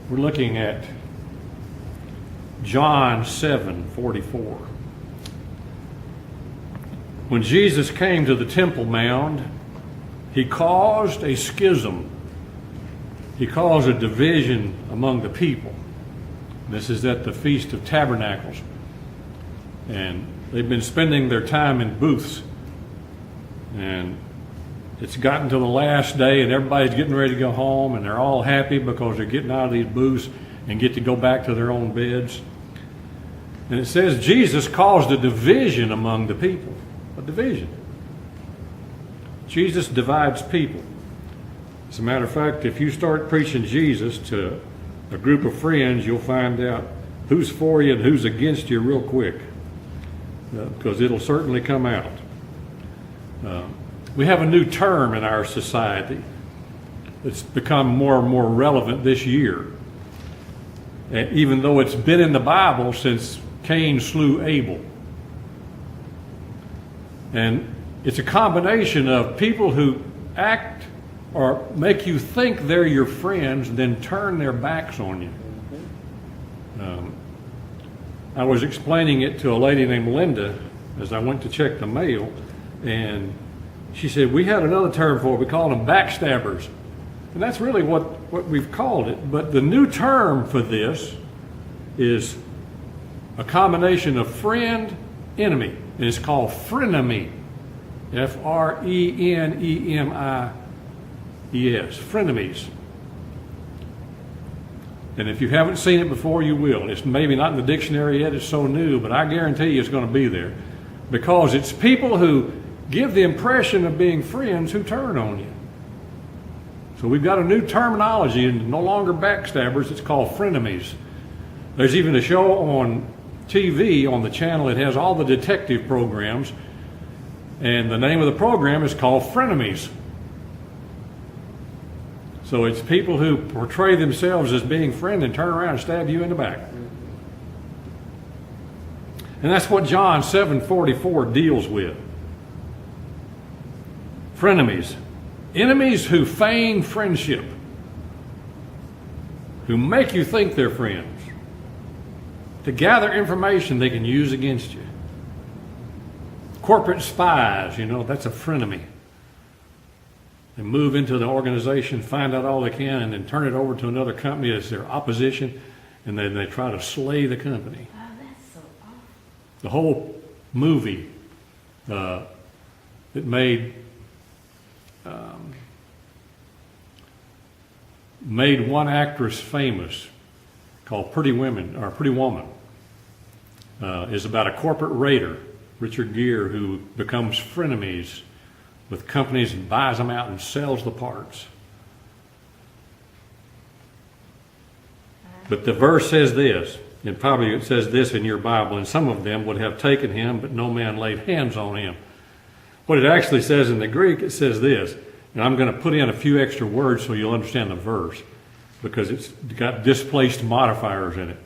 We're looking at John 7:44. When Jesus came to the Temple Mount, he caused a schism. He caused a division among the people. This is at the Feast of Tabernacles. And they've been spending their time in booths. And it's gotten to the last day and everybody's getting ready to go home and they're all happy because they're getting out of these booths and get to go back to their own beds. And it says Jesus caused a division among the people. A division. Jesus divides people. As a matter of fact, if you start preaching Jesus to a group of friends, you'll find out who's for you and who's against you real quick. Because it'll certainly come out. We have a new term in our society that's become more and more relevant this year. Even though it's been in the Bible since Cain slew Abel. And it's a combination of people who act or make you think they're your friends, then turn their backs on you. I was explaining it to a lady named Linda as I went to check the mail, and she said, we had another term for it. We called them backstabbers. And that's really what we've called it. But the new term for this is a combination of friend, enemy. And it's called frenemy. F-R-E-N-E-M-I-E-S. Frienemies. And if you haven't seen it before, you will. It's maybe not in the dictionary yet. It's so new, but I guarantee you it's going to be there. Because it's people who give the impression of being friends who turn on you. So we've got a new terminology, and no longer backstabbers. It's called frenemies. There's even a show on TV on the channel. It has all the detective programs, and the name of the program is called Frienemies. So it's people who portray themselves as being friend and turn around and stab you in the back. And that's what John 7:44 deals with. Frenemies. Enemies who feign friendship, who make you think they're friends, to gather information they can use against you. Corporate spies, that's a frenemy. They move into the organization, find out all they can, and then turn it over to another company as their opposition, and then they try to slay the company. Oh, that's so awful. The whole movie that made one actress famous, called Pretty Woman, is about a corporate raider, Richard Gere, who becomes frenemies with companies and buys them out and sells the parts. But the verse says this, and probably it says this in your Bible, and some of them would have taken him, but no man laid hands on him. What it actually says in the Greek, it says this, and I'm going to put in a few extra words so you'll understand the verse, because it's got displaced modifiers in it.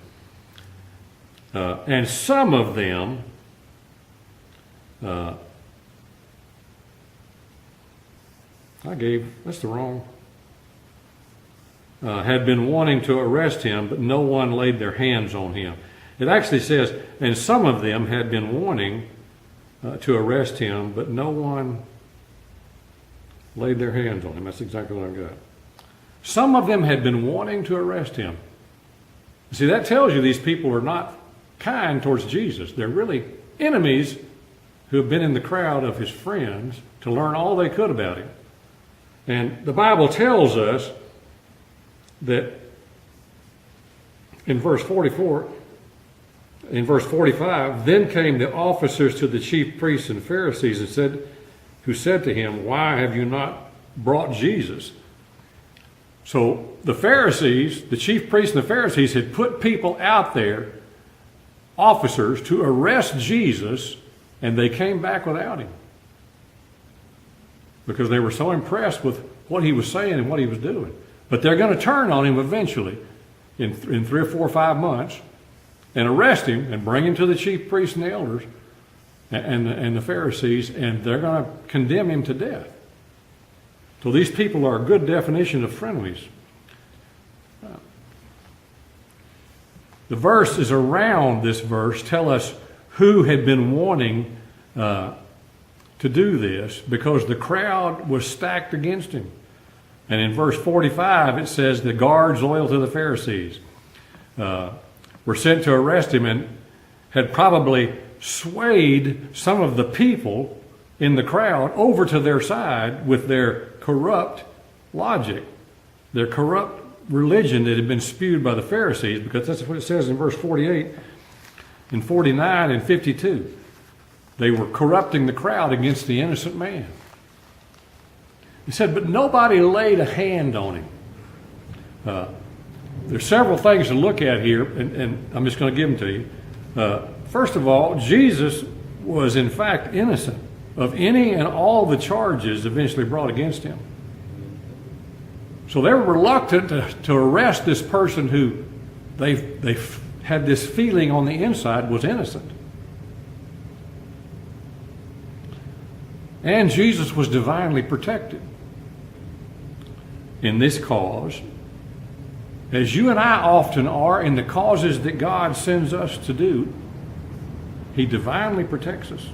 And some of them had been wanting to arrest him, but no one laid their hands on him. It actually says, and some of them had been wanting to arrest him, but no one laid their hands on him. That's exactly what I got. Some of them had been wanting to arrest him. See, that tells you these people are not kind towards Jesus. They're really enemies who have been in the crowd of his friends to learn all they could about him. And the Bible tells us that in verse 45, then came the officers to the chief priests and Pharisees who said to him, why have you not brought Jesus? So the Pharisees, the chief priests and the Pharisees had put people out there, officers, to arrest Jesus, and they came back without him. Because they were so impressed with what he was saying and what he was doing. But they're going to turn on him eventually in 3 or 4 or 5 months and arrest him and bring him to the chief priests and the elders and the Pharisees, and they're going to condemn him to death. So these people are a good definition of frenemies. The verses around this verse tell us who had been wanting to do this, because the crowd was stacked against him. And in verse 45 it says the guards loyal to the Pharisees were sent to arrest him, and had probably swayed some of the people in the crowd over to their side with their corrupt logic, their corrupt religion that had been spewed by the Pharisees, because that's what it says in verse 48, in 49 and 52. They were corrupting the crowd against the innocent man. He said, but nobody laid a hand on him. There's several things to look at here, and I'm just going to give them to you. First of all, Jesus was in fact innocent of any and all the charges eventually brought against him. So they were reluctant to arrest this person who they had this feeling on the inside was innocent. And Jesus was divinely protected in this cause, as you and I often are in the causes that God sends us to do. He divinely protects us.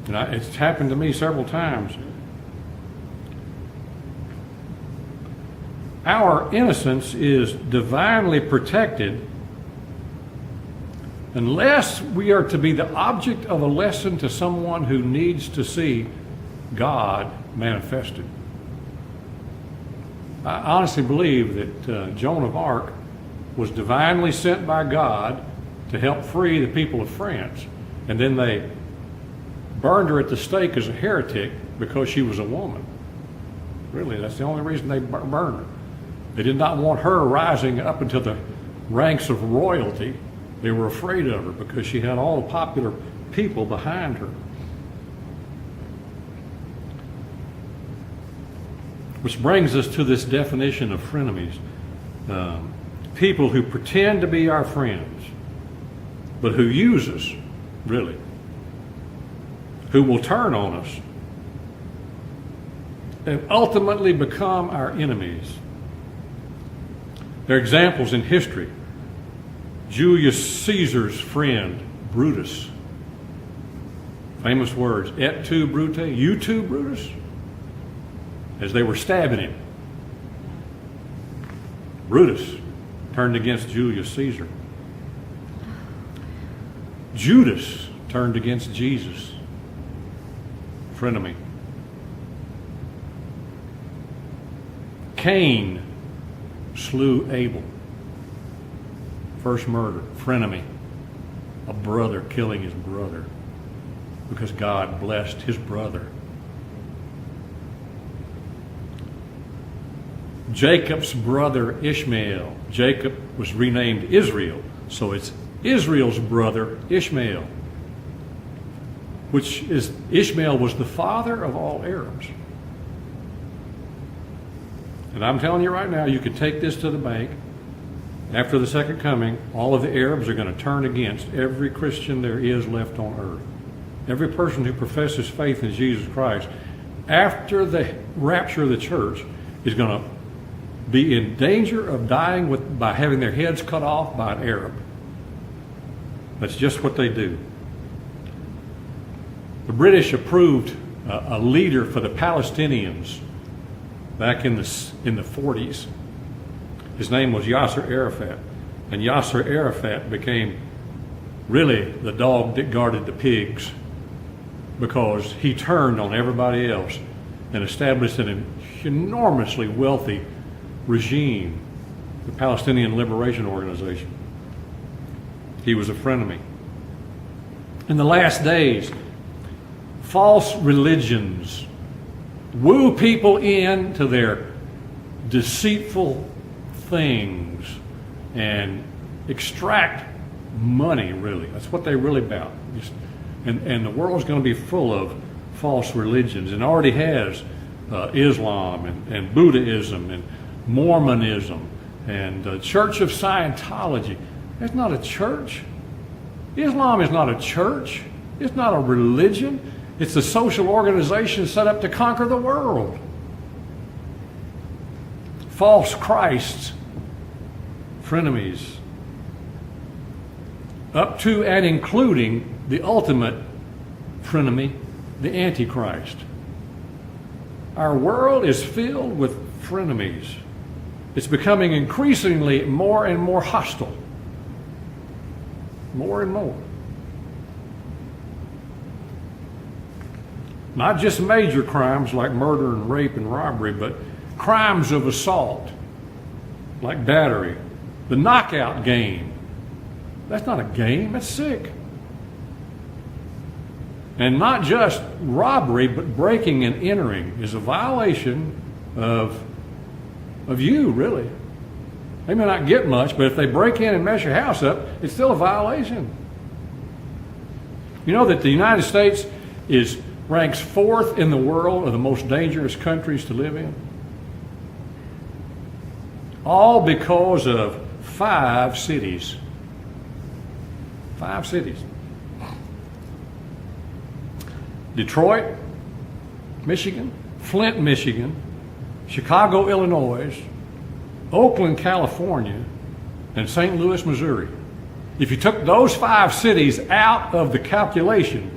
And it's happened to me several times. Our innocence is divinely protected unless we are to be the object of a lesson to someone who needs to see God manifested. I honestly believe that Joan of Arc was divinely sent by God to help free the people of France. And then they burned her at the stake as a heretic because she was a woman. Really, that's the only reason they burned her. They did not want her rising up into the ranks of royalty. They were afraid of her because she had all the popular people behind her. Which brings us to this definition of frenemies. People who pretend to be our friends, but who use us, really. Who will turn on us and ultimately become our enemies. There are examples in history. Julius Caesar's friend, Brutus. Famous words, et tu, Brute, you too, Brutus? As they were stabbing him. Brutus turned against Julius Caesar. Judas turned against Jesus. Frenemy. Cain slew Abel. First murder, frenemy. A brother killing his brother because God blessed his brother. Jacob's brother Ishmael. Jacob was renamed Israel, so it's Israel's brother Ishmael, which is, Ishmael was the father of all Arabs. And I'm telling you right now, you could take this to the bank. After the second coming, all of the Arabs are going to turn against every Christian there is left on earth. Every person who professes faith in Jesus Christ, after the rapture of the church, is going to be in danger of dying by having their heads cut off by an Arab. That's just what they do. The British approved a leader for the Palestinians back in the 40s. His name was Yasser Arafat. And Yasser Arafat became really the dog that guarded the pigs, because he turned on everybody else and established an enormously wealthy regime, the Palestinian Liberation Organization. He was a frenemy. In the last days, false religions woo people into their deceitful things and extract money, really. That's what they're really about. And the world's going to be full of false religions, and already has Islam and Buddhism and Mormonism and the Church of Scientology. That's not a church. Islam is not a church. It's not a religion. It's a social organization set up to conquer the world. False Christs Frienemies. Up to and including the ultimate frenemy, the Antichrist. Our world is filled with frenemies. It's becoming increasingly more and more hostile. More and more. Not just major crimes like murder and rape and robbery, but crimes of assault, like battery. The knockout game. That's not a game, that's sick. And not just robbery, but breaking and entering is a violation of you, really. They may not get much, but if they break in and mess your house up, it's still a violation. You know that the United States ranks 4th in the world of the most dangerous countries to live in? All because of 5 cities. 5 cities. Detroit, Michigan, Flint, Michigan, Chicago, Illinois, Oakland, California, and St. Louis, Missouri. If you took those 5 cities out of the calculation,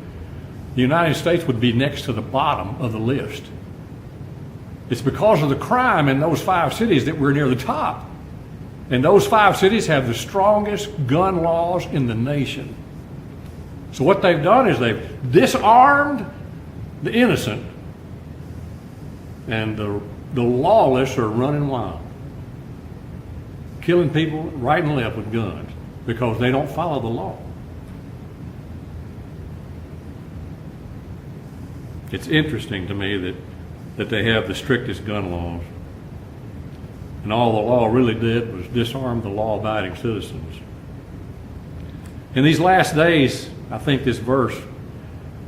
the United States would be next to the bottom of the list. It's because of the crime in those 5 cities that we're near the top. And those 5 cities have the strongest gun laws in the nation. So what they've done is they've disarmed the innocent, and the lawless are running wild, killing people right and left with guns because they don't follow the law. It's interesting to me that they have the strictest gun laws. And all the law really did was disarm the law-abiding citizens. In these last days, I think this verse,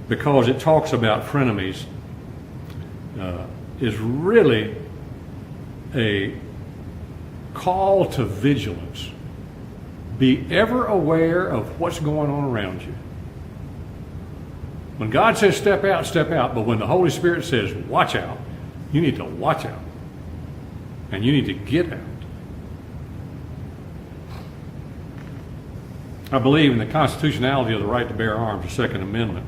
because it talks about frenemies, is really a call to vigilance. Be ever aware of what's going on around you. When God says step out, step out. But when the Holy Spirit says watch out, you need to watch out. And you need to get out. I believe in the constitutionality of the right to bear arms, the Second Amendment.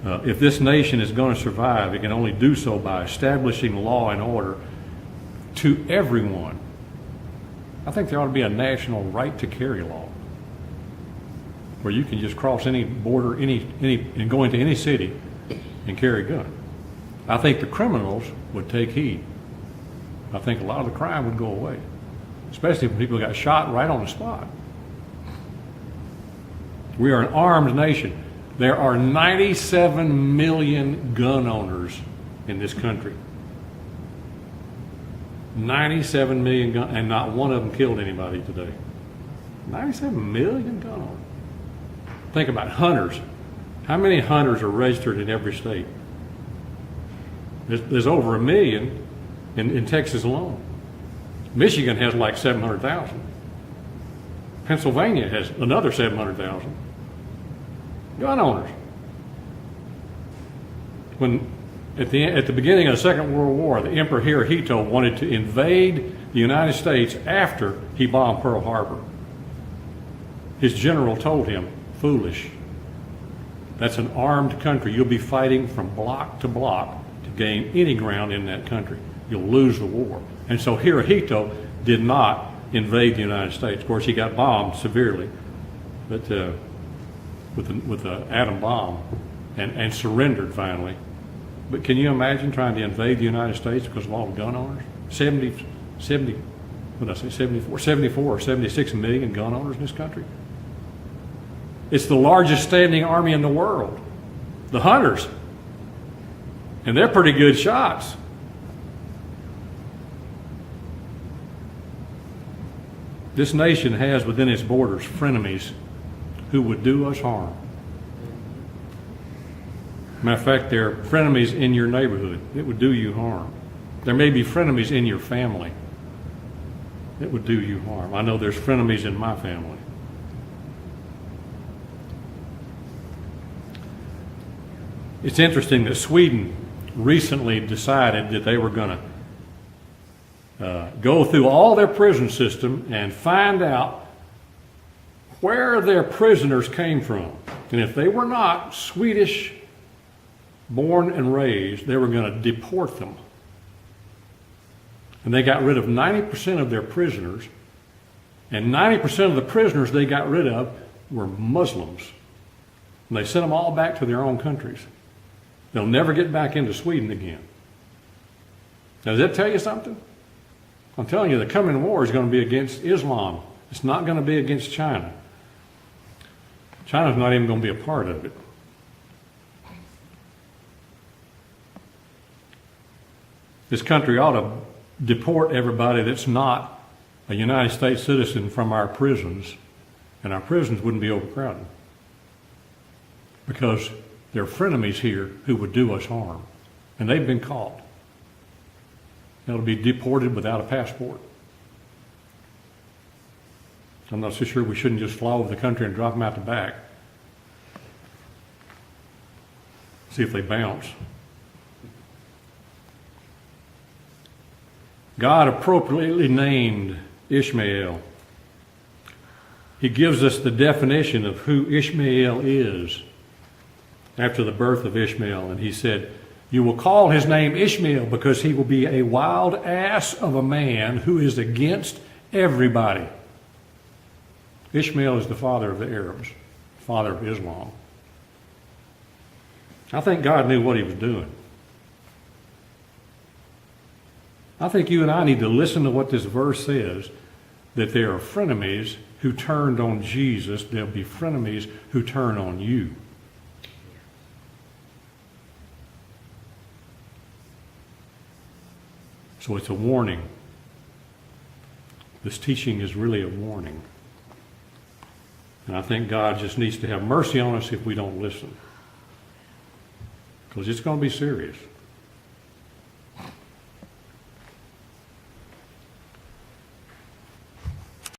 If this nation is going to survive, it can only do so by establishing law and order to everyone. I think there ought to be a national right to carry law, where you can just cross any border, and go into any city and carry a gun. I think the criminals would take heed. I think a lot of the crime would go away, especially when people got shot right on the spot. We are an armed nation. There are 97 million gun owners in this country. 97 million gun, and not one of them killed anybody today. 97 million gun owners. Think about hunters. How many hunters are registered in every state? There's over 1 million in Texas alone. Michigan has like 700,000. Pennsylvania has another 700,000 gun owners. When at the beginning of the Second World War, the Emperor Hirohito wanted to invade the United States after he bombed Pearl Harbor. His general told him, "Foolish. That's an armed country. You'll be fighting from block to block to gain any ground in that country. You'll lose the war." And so Hirohito did not invade the United States. Of course, he got bombed severely, but with the atom bomb, and surrendered finally. But can you imagine trying to invade the United States because of all the gun owners? 74 or 76 million gun owners in this country. It's the largest standing army in the world. The hunters. And they're pretty good shots. This nation has within its borders frenemies who would do us harm. Matter of fact, there are frenemies in your neighborhood that would do you harm. There may be frenemies in your family that would do you harm. I know there's frenemies in my family. It's interesting that Sweden recently decided that they were going to go through all their prison system and find out where their prisoners came from. And if they were not Swedish born and raised, they were going to deport them. And they got rid of 90% of their prisoners. And 90% of the prisoners they got rid of were Muslims. And they sent them all back to their own countries. They'll never get back into Sweden again. Now, does that tell you something? I'm telling you, the coming war is going to be against Islam. It's not going to be against China. China's not even going to be a part of it. This country ought to deport everybody that's not a United States citizen from our prisons, and our prisons wouldn't be overcrowded. Because there are frenemies here who would do us harm, and they've been caught. They'll be deported without a passport. I'm not so sure we shouldn't just fly over the country and drop them out the back. See if they bounce. God appropriately named Ishmael. He gives us the definition of who Ishmael is after the birth of Ishmael. And he said, "You will call his name Ishmael because he will be a wild ass of a man who is against everybody." Ishmael is the father of the Arabs, father of Islam. I think God knew what he was doing. I think you and I need to listen to what this verse says, that there are frenemies who turned on Jesus. There'll be frenemies who turn on you. So it's a warning. This teaching is really a warning. And I think God just needs to have mercy on us if we don't listen. Because it's going to be serious.